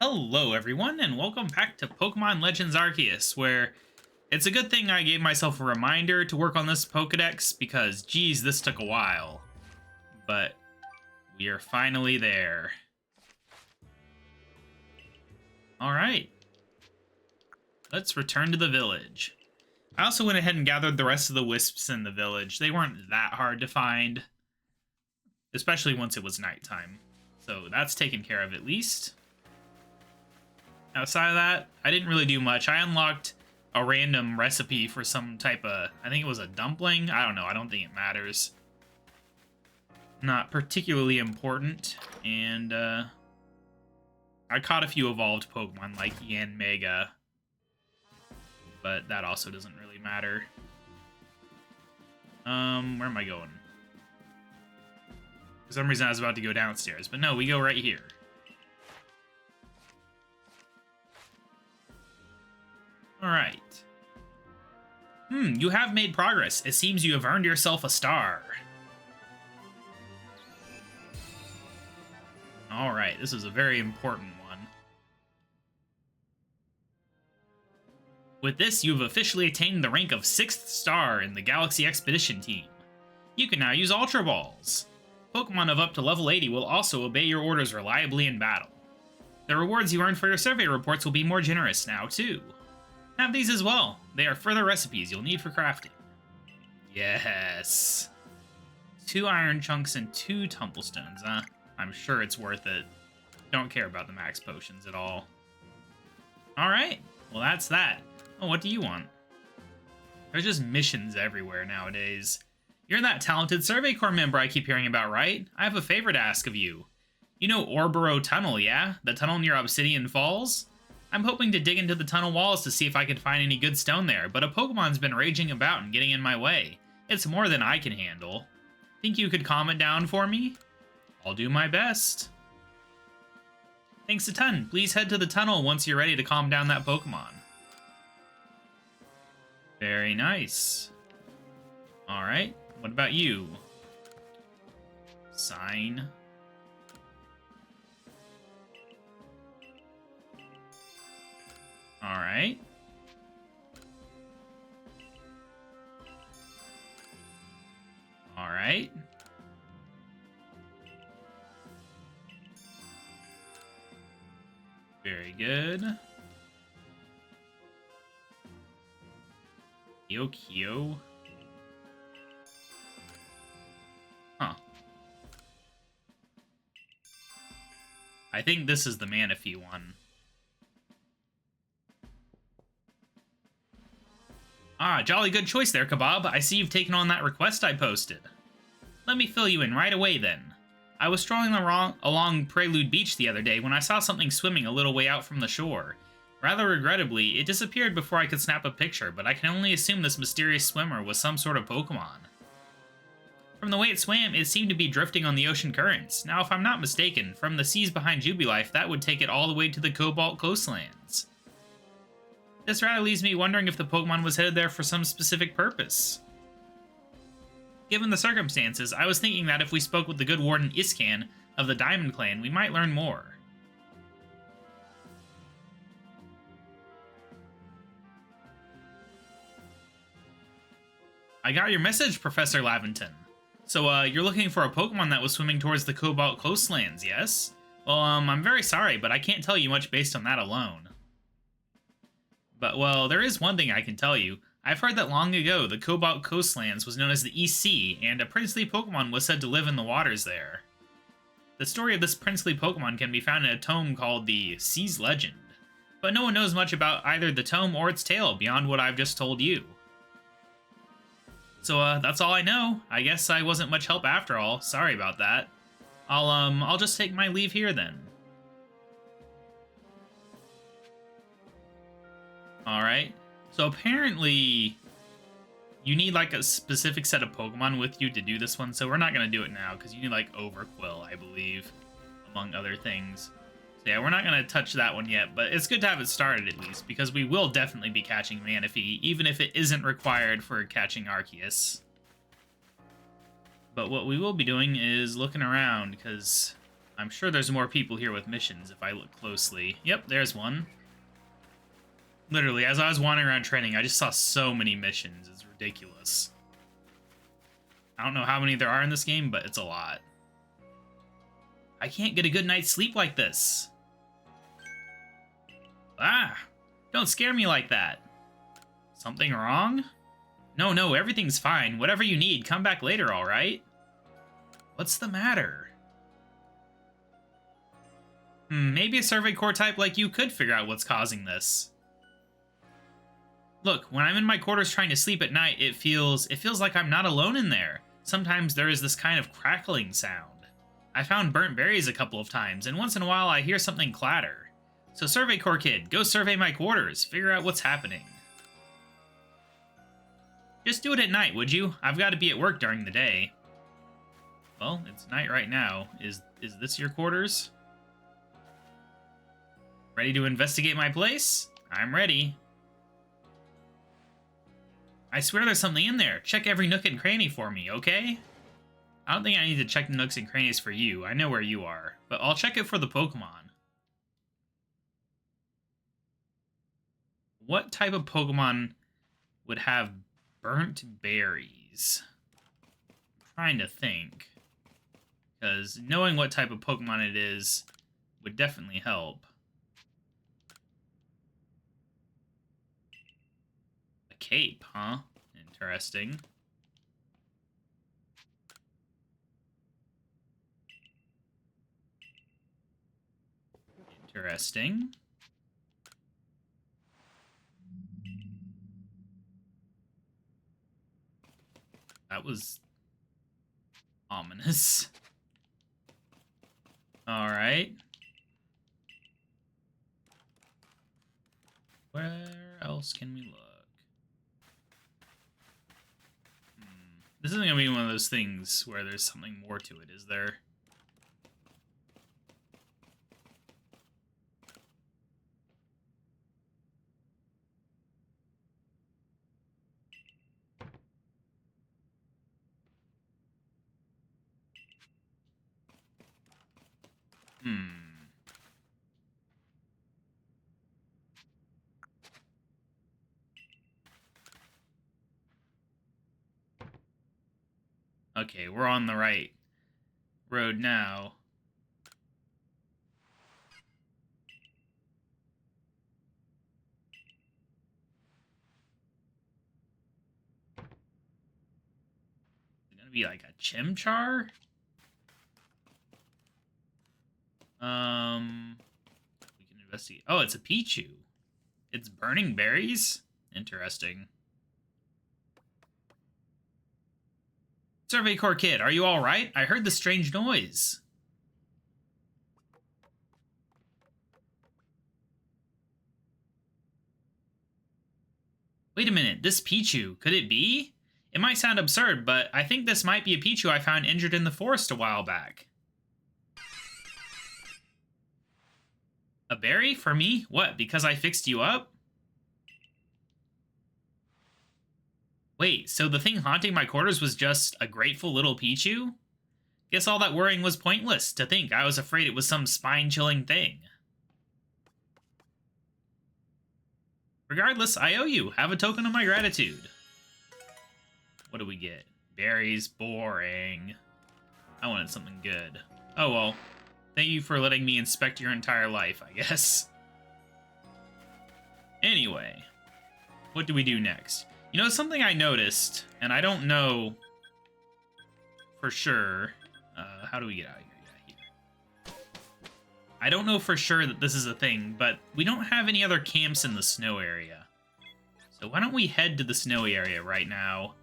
Hello, everyone, and welcome back to Pokemon Legends Arceus, where it's a good thing I gave myself a reminder to work on this Pokedex because, geez, this took a while. But we are finally there. Alright. Let's return to the village. I also went ahead and gathered the rest of the wisps in the village. They weren't that hard to find, especially once it was nighttime. So that's taken care of at least. Outside of that, I didn't really do much. I unlocked a random recipe for some type of, I think it was a dumpling. I don't know. I don't think it matters. Not particularly important. And I caught a few evolved Pokemon like Yanmega, but that also doesn't really matter. Where am I going? For some reason I was about to go downstairs, but no, we go right here. Alright. You have made progress. It seems you have earned yourself a star. Alright, this is a very important one. With this, you've officially attained the rank of 6th star in the Galaxy Expedition team. You can now use Ultra Balls. Pokemon of up to level 80 will also obey your orders reliably in battle. The rewards you earn for your survey reports will be more generous now, too. Have these as well. They are further recipes you'll need for crafting. Yes. 2 iron chunks and 2 tumblestones, huh? I'm sure it's worth it. Don't care about the max potions at all. Alright, well that's that. Oh, what do you want? There's just missions everywhere nowadays. You're that talented Survey Corps member I keep hearing about, right? I have a favor to ask of you. You know Orboro Tunnel, yeah? The tunnel near Obsidian Falls? I'm hoping to dig into the tunnel walls to see if I can find any good stone there, but a Pokemon's been raging about and getting in my way. It's more than I can handle. Think you could calm it down for me? I'll do my best. Thanks a ton. Please head to the tunnel once you're ready to calm down that Pokemon. Very nice. Alright, what about you? Sign. Alright. Alright. Very good. Kyo. Huh. I think this is the Manaphy one. Ah, jolly good choice there, KaBob. I see you've taken on that request I posted. Let me fill you in right away, then. I was strolling along Prelude Beach the other day when I saw something swimming a little way out from the shore. Rather regrettably, it disappeared before I could snap a picture, but I can only assume this mysterious swimmer was some sort of Pokemon. From the way it swam, it seemed to be drifting on the ocean currents. Now, if I'm not mistaken, from the seas behind Jubilife, that would take it all the way to the Cobalt Coastlands. This rather leaves me wondering if the Pokemon was headed there for some specific purpose. Given the circumstances, I was thinking that if we spoke with the good Warden Iscan of the Diamond Clan, we might learn more. I got your message, Professor Laventon. So, you're looking for a Pokemon that was swimming towards the Cobalt Coastlands, yes? Well, I'm very sorry, but I can't tell you much based on that alone. But, well, there is one thing I can tell you. I've heard that long ago, the Cobalt Coastlands was known as the East Sea, and a princely Pokemon was said to live in the waters there. The story of this princely Pokemon can be found in a tome called the Sea's Legend, but no one knows much about either the tome or its tale beyond what I've just told you. So, that's all I know. I guess I wasn't much help after all. Sorry about that. I'll just take my leave here then. Alright. So apparently, you need like a specific set of Pokemon with you to do this one, so we're not going to do it now, because you need like Overquill, I believe, among other things. So yeah, we're not going to touch that one yet, but it's good to have it started at least, because we will definitely be catching Manaphy, even if it isn't required for catching Arceus. But what we will be doing is looking around, because I'm sure there's more people here with missions if I look closely. Yep, there's one. Literally, as I was wandering around training, I just saw so many missions. It's ridiculous. I don't know how many there are in this game, but it's a lot. I can't get a good night's sleep like this. Ah! Don't scare me like that. Something wrong? No, everything's fine. Whatever you need, come back later, alright? What's the matter? Maybe a Survey Corps type like you could figure out what's causing this. Look, when I'm in my quarters trying to sleep at night, it feels like I'm not alone in there. Sometimes there is this kind of crackling sound. I found burnt berries a couple of times, and once in a while I hear something clatter. So Survey Corps kid, go survey my quarters, figure out what's happening. Just do it at night, would you? I've got to be at work during the day. Well, it's night right now. Is this your quarters? Ready to investigate my place? I'm ready. I swear there's something in there. Check every nook and cranny for me, okay? I don't think I need to check the nooks and crannies for you. I know where you are. But I'll check it for the Pokemon. What type of Pokemon would have burnt berries? I'm trying to think. Because knowing what type of Pokemon it is would definitely help. A cape, huh? Interesting. Interesting. That was ominous. All right. Where else can we look? This isn't gonna be one of those things where there's something more to it, is there? Okay, we're on the right road now. Is it gonna be like a Chimchar? We can investigate. Oh, it's a Pichu. It's burning berries? Interesting. Survey Corps kid, are you all right? I heard the strange noise. Wait a minute, this Pichu, could it be? It might sound absurd, but I think this might be a Pichu I found injured in the forest a while back. A berry? For me? What, because I fixed you up? Wait, so the thing haunting my quarters was just a grateful little Pichu? Guess all that worrying was pointless. To think I was afraid it was some spine-chilling thing. Regardless, I owe you. Have a token of my gratitude. What do we get? Berries, boring. I wanted something good. Oh well. Thank you for letting me inspect your entire life, I guess. Anyway, what do we do next? You know, something I noticed, and I don't know for sure. How do we get out of here? Yeah, here. I don't know for sure that this is a thing, but we don't have any other camps in the snow area. So why don't we head to the snowy area right now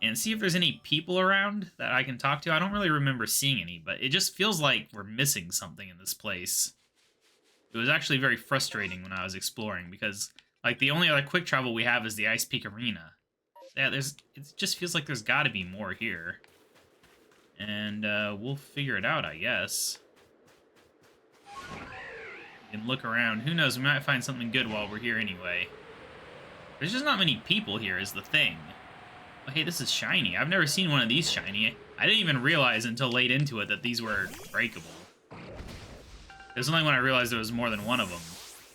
and see if there's any people around that I can talk to. I don't really remember seeing any, but it just feels like we're missing something in this place. It was actually very frustrating when I was exploring because, like, the only other quick travel we have is the Ice Peak Arena. Yeah, it just feels like there's got to be more here. And we'll figure it out, I guess. We can look around. Who knows, we might find something good while we're here anyway. There's just not many people here is the thing. Oh, hey, this is shiny. I've never seen one of these shiny. I didn't even realize until late into it that these were breakable. It was only when I realized there was more than one of them.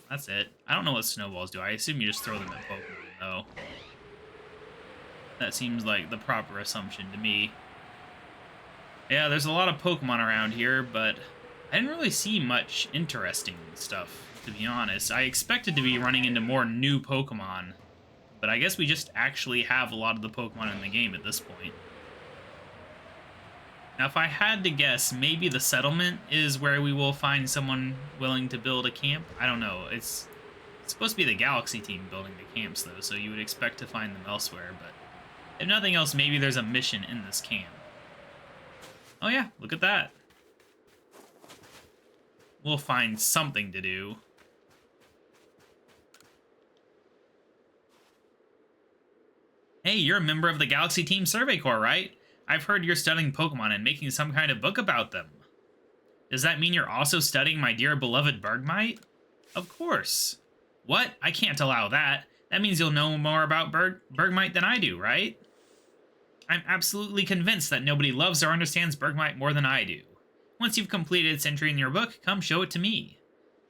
That's it. I don't know what snowballs do. I assume you just throw them at Pokemon, though. That seems like the proper assumption to me. Yeah, there's a lot of Pokemon around here, but I didn't really see much interesting stuff, to be honest. I expected to be running into more new Pokemon, but I guess we just actually have a lot of the Pokemon in the game at this point. Now, if I had to guess, maybe the settlement is where we will find someone willing to build a camp. I don't know. It's supposed to be the Galaxy team building the camps, though, so you would expect to find them elsewhere, but if nothing else, maybe there's a mission in this camp. Oh yeah, look at that. We'll find something to do. Hey, you're a member of the Galaxy Team Survey Corps, right? I've heard you're studying Pokemon and making some kind of book about them. Does that mean you're also studying my dear beloved Bergmite? Of course. What? I can't allow that. That means you'll know more about Bergmite than I do, right? I'm absolutely convinced that nobody loves or understands Bergmite more than I do. Once you've completed its entry in your book, come show it to me.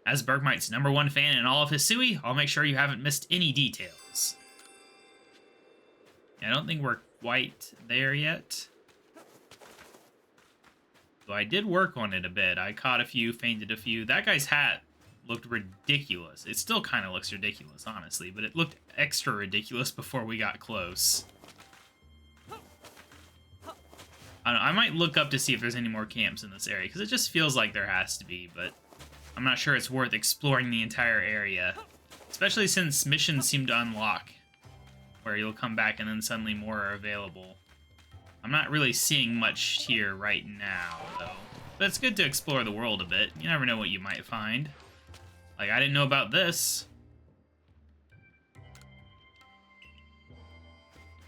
As Bergmite's #1 fan in all of Hisui, I'll make sure you haven't missed any details. I don't think we're quite there yet. So I did work on it a bit. I caught a few, fainted a few. That guy's hat looked ridiculous. It still kind of looks ridiculous, honestly, but it looked extra ridiculous before we got close. I don't know, I might look up to see if there's any more camps in this area, because it just feels like there has to be, but I'm not sure it's worth exploring the entire area, especially since missions seem to unlock, where you'll come back and then suddenly more are available. I'm not really seeing much here right now, though. But it's good to explore the world a bit. You never know what you might find. Like, I didn't know about this.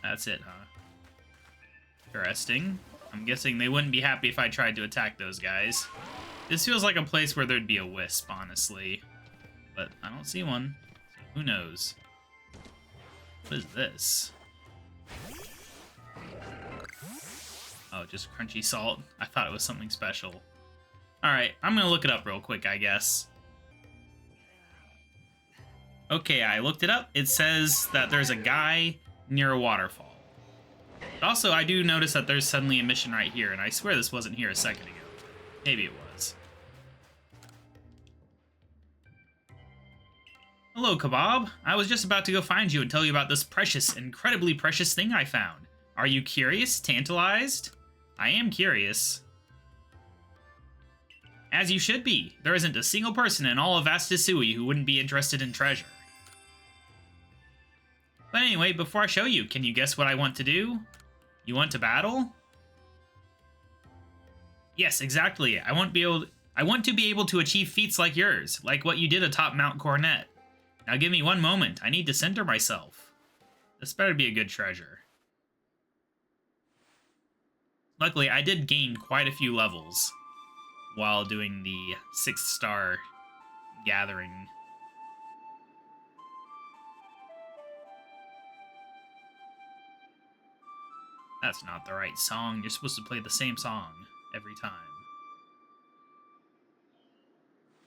That's it, huh? Interesting. I'm guessing they wouldn't be happy if I tried to attack those guys. This feels like a place where there'd be a wisp, honestly. But I don't see one, so who knows? What is this? Oh, just crunchy salt. I thought it was something special. Alright, I'm gonna look it up real quick, I guess. Okay, I looked it up. It says that there's a guy near a waterfall. But also, I do notice that there's suddenly a mission right here, and I swear this wasn't here a second ago. Maybe it was. Hello, KaBob. I was just about to go find you and tell you about this precious, incredibly precious thing I found. Are you curious? Tantalized? I am curious. As you should be. There isn't a single person in all of vast Hisui who wouldn't be interested in treasure. But anyway, before I show you, can you guess what I want to do? You want to battle? Yes, exactly. I want to be able to achieve feats like yours, like what you did atop Mount Coronet. Now give me one moment. I need to center myself. This better be a good treasure. Luckily, I did gain quite a few levels while doing the 6-star gathering. That's not the right song. You're supposed to play the same song every time.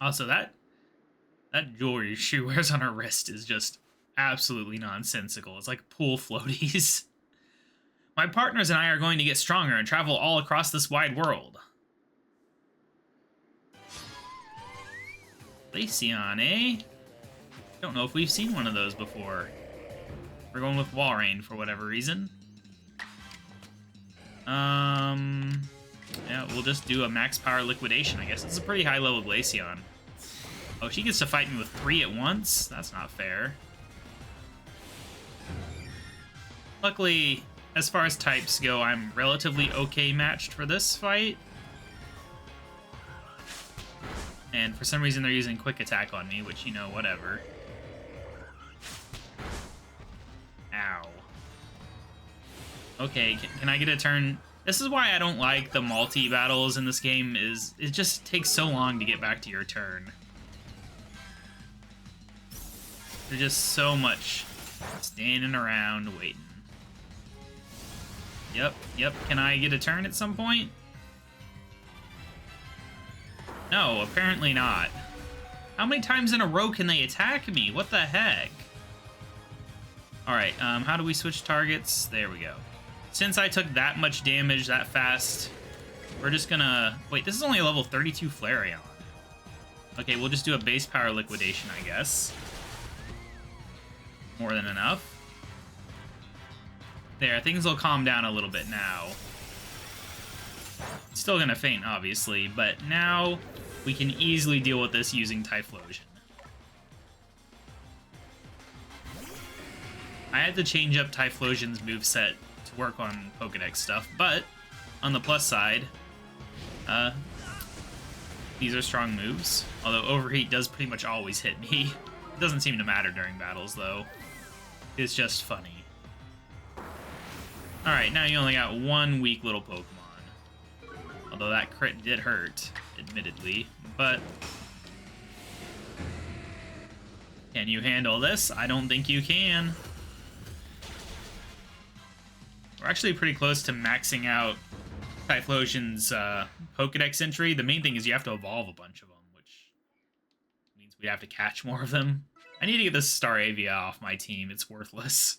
Also, that jewelry she wears on her wrist is just absolutely nonsensical. It's like pool floaties. My partners and I are going to get stronger and travel all across this wide world. Glaceon, eh? Don't know if we've seen one of those before. We're going with Walrein for whatever reason. Yeah, we'll just do a max power liquidation, I guess. It's a pretty high level Glaceon. Oh, she gets to fight me with 3 at once? That's not fair. Luckily, as far as types go, I'm relatively okay matched for this fight. And for some reason, they're using quick attack on me, which, you know, whatever. Ow. Okay, can I get a turn? This is why I don't like the multi-battles in this game, is it just takes so long to get back to your turn. There's just so much standing around waiting. Yep. Can I get a turn at some point? No, apparently not. How many times in a row can they attack me? What the heck? Alright, how do we switch targets? There we go. Since I took that much damage that fast, we're just gonna... Wait, this is only a level 32 Flareon. Okay, we'll just do a base power liquidation, I guess. More than enough. There, things will calm down a little bit now. Still gonna faint, obviously, but now we can easily deal with this using Typhlosion. I had to change up Typhlosion's moveset to work on Pokedex stuff, but on the plus side, these are strong moves. Although Overheat does pretty much always hit me. It doesn't seem to matter during battles, though. It's just funny. Alright, now you only got one weak little Pokemon. Although that crit did hurt, admittedly, but... Can you handle this? I don't think you can. We're actually pretty close to maxing out Typhlosion's Pokedex entry. The main thing is you have to evolve a bunch of them, which means we have to catch more of them. I need to get this Staravia off my team. It's worthless.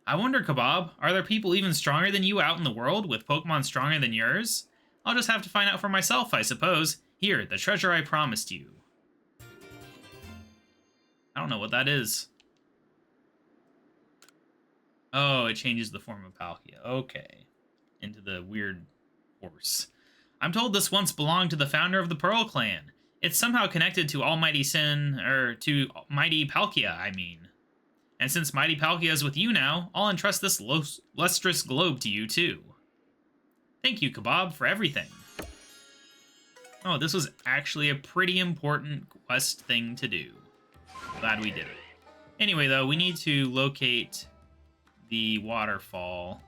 I wonder, KaBob, are there people even stronger than you out in the world with Pokemon stronger than yours? I'll just have to find out for myself, I suppose. Here, the treasure I promised you. I don't know what that is. Oh, it changes the form of Palkia. Okay. Into the weird horse. I'm told this once belonged to the founder of the Pearl Clan. It's somehow connected to Almighty Sin, or to Mighty Palkia, I mean. And since Mighty Palkia is with you now, I'll entrust this lustrous globe to you, too. Thank you, KaBob, for everything. Oh, this was actually a pretty important quest thing to do. Glad we did it. Anyway, though, we need to locate the waterfall.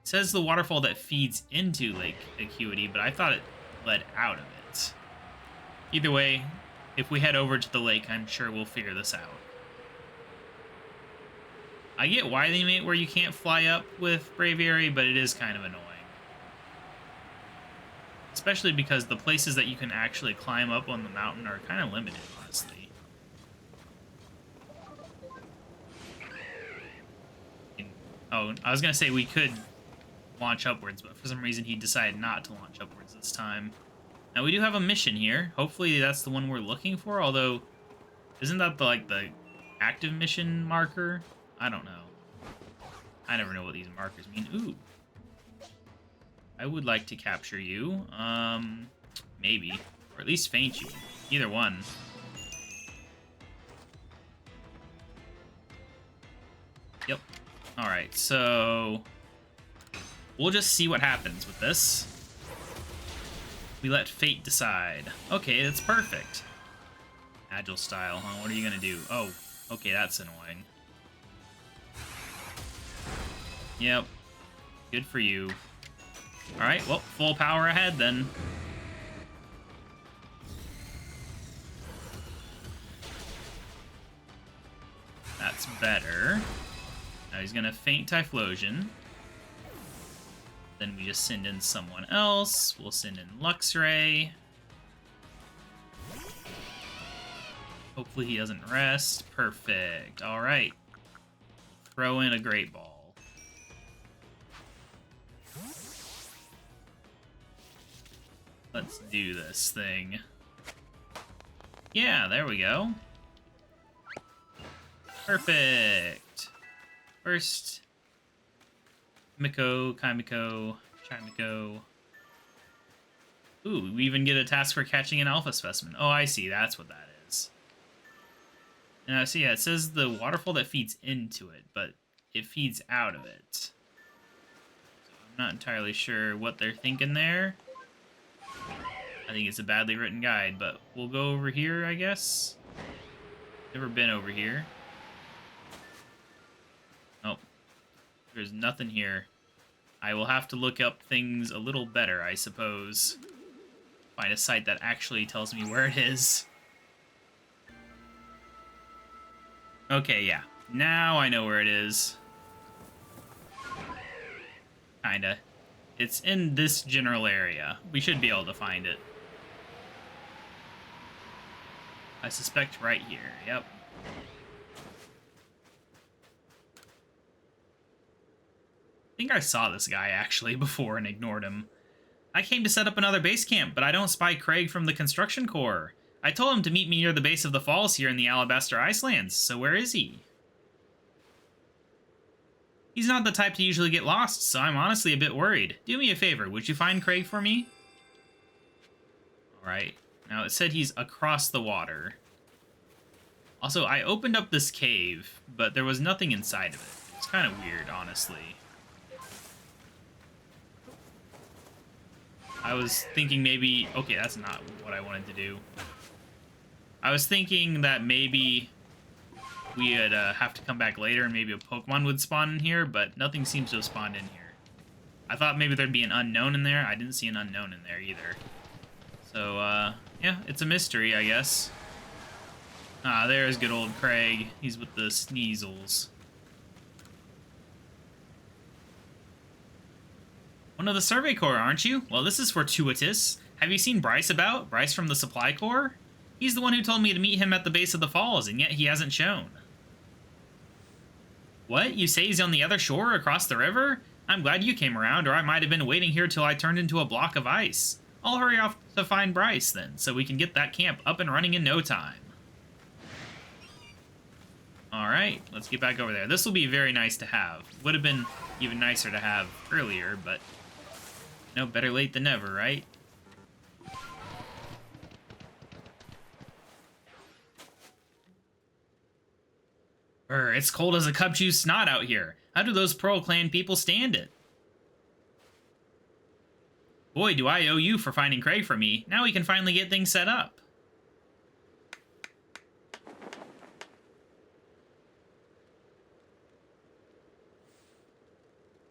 It says the waterfall that feeds into Lake Acuity, but I thought it led out of it. Either way, if we head over to the lake, I'm sure we'll figure this out. I get why they made it where you can't fly up with Braviary, but it is kind of annoying. Especially because the places that you can actually climb up on the mountain are kind of limited, honestly. Oh, I was going to say we could launch upwards, but for some reason he decided not to launch upwards this time. Now, we do have a mission here. Hopefully that's the one we're looking for, although... Isn't that the active mission marker? I don't know. I never know what these markers mean. Ooh. I would like to capture you. Maybe. Or at least faint you. Either one. Yep. Alright, so... We'll just see what happens with this. We let fate decide. Okay, that's perfect. Agile style, huh? What are you gonna do? Oh, okay, that's annoying. Yep. Good for you. Alright, well, full power ahead then. That's better. Now he's gonna faint Typhlosion. Then we just send in someone else. We'll send in Luxray. Hopefully he doesn't rest. Perfect. Alright. Throw in a Great Ball. Let's do this thing. Yeah, there we go. Perfect. First, Miko, Kaimiko, Chimiko. Ooh, we even get a task for catching an alpha specimen. Oh, I see. That's what that is. And I see, yeah, it says the waterfall that feeds into it, but it feeds out of it. So I'm not entirely sure what they're thinking there. I think it's a badly written guide, but we'll go over here, I guess. Never been over here. Oh, there's nothing here. I will have to look up things a little better, I suppose. Find a site that actually tells me where it is. Okay, yeah. Now I know where it is. Kinda. It's in this general area. We should be able to find it. I suspect right here. Yep. I think I saw this guy, actually, before and ignored him. I came to set up another base camp, but I don't spy Craig from the construction corps. I told him to meet me near the base of the falls here in the Alabaster Icelands, so where is he? He's not the type to usually get lost, so I'm honestly a bit worried. Do me a favor, would you find Craig for me? Alright, now it said he's across the water. Also, I opened up this cave, but there was nothing inside of it. It's kind of weird, honestly. I was thinking maybe... Okay, that's not what I wanted to do. I was thinking that maybe we would have to come back later and maybe a Pokemon would spawn in here, but nothing seems to have spawned in here. I thought maybe there'd be an unknown in there. I didn't see an unknown in there either. So, yeah, it's a mystery, I guess. Ah, there's good old Craig. He's with the Sneasels. One of the Survey Corps, aren't you? Well, this is fortuitous. Have you seen Bryce about? Bryce from the Supply Corps? He's the one who told me to meet him at the base of the falls, and yet he hasn't shown. What? You say he's on the other shore across the river? I'm glad you came around, or I might have been waiting here till I turned into a block of ice. I'll hurry off to find Bryce, then, so we can get that camp up and running in no time. Alright, let's get back over there. This will be very nice to have. Would have been even nicer to have earlier, but... no, better late than never, right? It's cold as a Cubchoo's snot out here. How do those Pearl Clan people stand it? Boy, do I owe you for finding Craig for me. Now we can finally get things set up.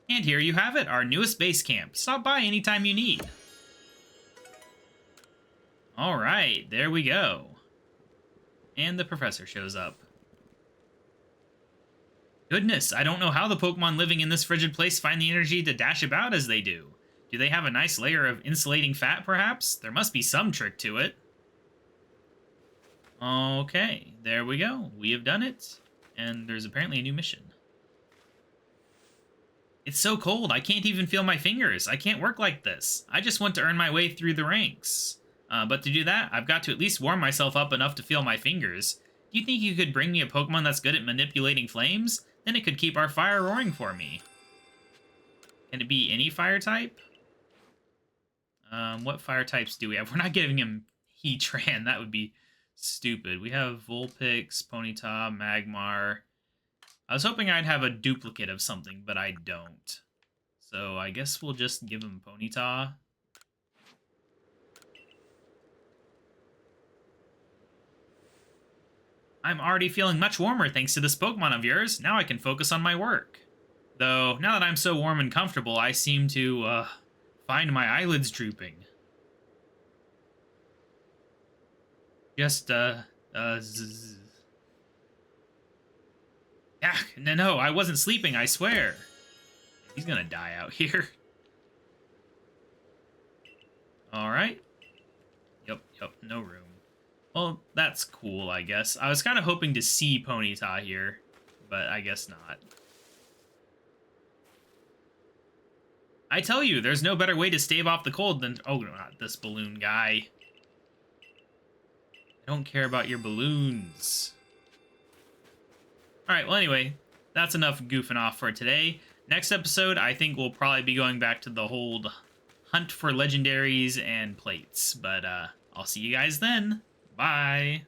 And here you have it, our newest base camp. Stop by anytime you need. Alright, there we go. And the professor shows up. Goodness, I don't know how the Pokemon living in this frigid place find the energy to dash about as they do. Do they have a nice layer of insulating fat, perhaps? There must be some trick to it. Okay, there we go. We have done it. And there's apparently a new mission. It's so cold, I can't even feel my fingers. I can't work like this. I just want to earn my way through the ranks. But to do that, I've got to at least warm myself up enough to feel my fingers. Do you think you could bring me a Pokemon that's good at manipulating flames? Then it could keep our fire roaring for me. Can it be any fire type? What fire types do we have? We're not giving him Heatran. That would be stupid. We have Vulpix, Ponyta, Magmar. I was hoping I'd have a duplicate of something, but I don't. So I guess we'll just give him Ponyta. I'm already feeling much warmer thanks to this Pokemon of yours. Now I can focus on my work. Though, now that I'm so warm and comfortable, I seem to, find my eyelids drooping. Just, Yeah, no, I wasn't sleeping, I swear. He's gonna die out here. Alright. Yep, no room. Well, that's cool, I guess. I was kind of hoping to see Ponyta here, but I guess not. I tell you, there's no better way to stave off the cold than... Oh, not this balloon guy. I don't care about your balloons. Alright, well, anyway, that's enough goofing off for today. Next episode, I think we'll probably be going back to the whole hunt for legendaries and plates. But, I'll see you guys then. Bye.